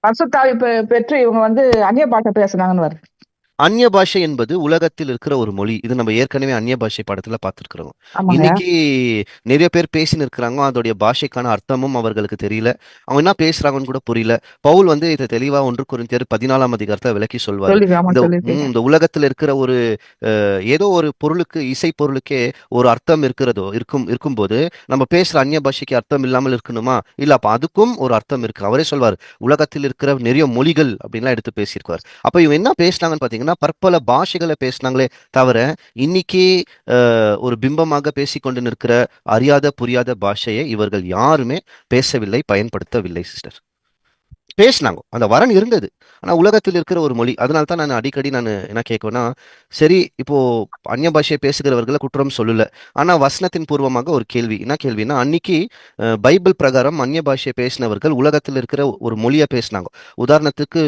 பரிசுத்தாவி பெற்று இவங்க அந்நிய பாஷை பேசுனாங்கன்னு வருது. அந்நிய பாஷை என்பது உலகத்தில் இருக்கிற ஒரு மொழி. இது நம்ம ஏற்கனவே அந்நிய பாஷை பாடத்துல பார்த்துருக்கிறோம். ஆமாங்க. இன்னைக்கு நிறைய பேர் பேசின்னு இருக்கிறாங்க, அதோடைய பாஷைக்கான அர்த்தமும் அவர்களுக்கு தெரியல, அவங்க என்ன பேசுறாங்கன்னு கூட புரியல. பவுல் இதை தெளிவா 1 கொரிந்தியர் 14ஆம் அதிகாரத்தை விளக்கி சொல்வாரு. ஆமா இந்த சொல்லிருக்கீங்க. இந்த உலகத்தில் இருக்கிற ஒரு ஏதோ ஒரு பொருளுக்கு, இசை பொருளுக்கே ஒரு அர்த்தம் இருக்கும்போது நம்ம பேசுற அந்நிய பாஷைக்கு அர்த்தம் இல்லாமல் இருக்கணுமா? இல்ல, அப்ப அதுக்கும் ஒரு அர்த்தம் இருக்கு. அவரே சொல்வார், உலகத்தில் இருக்கிற நிறைய மொழிகள் அப்படின்லாம் எடுத்து பேசியிருக்காரு. அப்ப இவங்க என்ன பேசினாங்கன்னு பாத்தீங்கன்னா, பற்பல பாஷைகளை பேசினாங்களே தவிர இன்னைக்கு ஒரு பிம்பமாக பேசிக்கொண்டு நிற்கிற அறியாத புரியாத பாஷையை இவர்கள் யாருமே பேசவில்லை, பயன்படுத்தவில்லை சிஸ்டர். பேசினாங்க, அந்த வரன் இருந்தது, ஆனா உலகத்தில் இருக்கிற ஒரு மொழி. அதனால தான் நான் அடிக்கடி என்ன கேட்குவேன்னா, சரி இப்போ அந்நிய பாஷையை பேசுகிறவர்களை குற்றம் சொல்லல, ஆனா வசனத்தின் பூர்வமாக ஒரு கேள்வி. என்ன கேள்வின்னா, அன்னைக்கு பைபிள் பிரகாரம் அந்நிய பாஷையை பேசினவர்கள் உலகத்தில் இருக்கிற ஒரு மொழியை பேசினாங்க. உதாரணத்துக்கு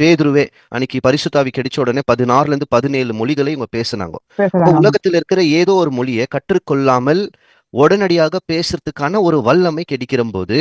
பேதுருவே அன்னைக்கு பரிசுத்தாவி கிடைச்ச உடனே 16ல இருந்து 17 மொழிகளை இவங்க பேசினாங்க. அப்போ உலகத்தில் இருக்கிற ஏதோ ஒரு மொழியை கற்றுக்கொள்ளாமல் உடனடியாக பேசுறதுக்கான ஒரு வல்லமை கிடைக்கிற போது,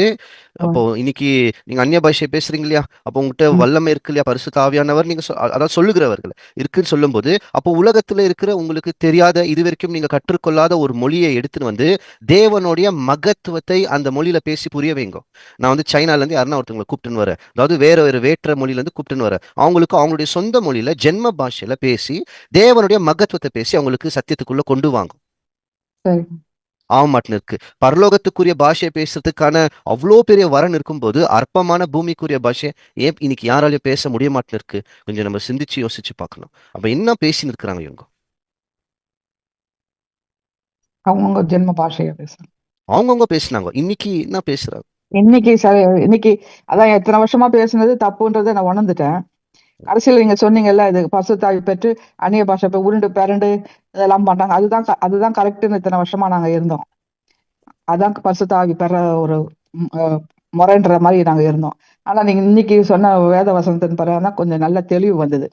அப்போ இன்னைக்கு நீங்க அந்நிய பாஷை பேசுறீங்க இல்லையா, அப்போ உங்ககிட்ட வல்லமை இருக்கு இல்லையா, பரிசுத்த ஆவியானவர் நீங்க அதாவது சொல்லுகிறவர்கள் இருக்குன்னு சொல்லும் போது, அப்போ உலகத்துல இருக்கிற உங்களுக்கு தெரியாத, இதுவரைக்கும் நீங்க கற்றுக்கொள்ளாத ஒரு மொழியை எடுத்துன்னு தேவனுடைய மகத்துவத்தை அந்த மொழியில பேசி புரிய வைங்க. நான் சைனால இருந்து யாருன்னா ஒருத்தவங்களை கூப்பிட்டுன்னு வரேன், அதாவது வேற வேற்ற மொழியில இருந்து கூப்பிட்டுன்னு வரேன், அவங்களுக்கு அவங்களுடைய சொந்த மொழியில ஜென்ம பாஷையில பேசி தேவனுடைய மகத்துவத்தை பேசி அவங்களுக்கு சத்தியத்துக்குள்ள கொண்டு வாங்க. ஆமாட்டின்னு இருக்கு. பரலோகத்துக்குரிய பாஷையை பேசுறதுக்கான அவ்வளோ பெரிய வரன் இருக்கும்போது அற்பமான பூமிக்குரிய பாஷையை ஏன் இன்னைக்கு யாராலையும் பேச முடிய மாட்டேன்னு இருக்கு? கொஞ்சம் நம்ம சிந்திச்சு யோசிச்சு பார்க்கணும். அப்ப என்ன பேசின்னு இருக்கிறாங்க இவங்க? அவங்க ஜென்ம பாஷைய பேசுறாங்க. அவங்கவுங்க பேசினாங்க. இன்னைக்கு என்ன பேசுறாங்க? இன்னைக்கு அதான் எத்தனை வருஷமா பேசுனது தப்புன்றதை நான் உணர்ந்துட்டேன். அரசியல் நீங்க சொன்னீங்கல்ல, இது பரிசுத்தாவி பெற்று அந்நிய பாஷை உருண்டு பிறண்டு இதெல்லாம் பண்றாங்க, அதுதான் கரெக்ட்னு இத்தனை வருஷமா நாங்க இருந்தோம். அதான் பரிசுத்தாவி பெற ஒரு முறைன்ற மாதிரி நாங்க இருந்தோம். ஆனா நீங்க இன்னைக்கு சொன்ன வேத வசனத்தின் பிறகுதான் கொஞ்சம் நல்ல தெளிவு வந்தது.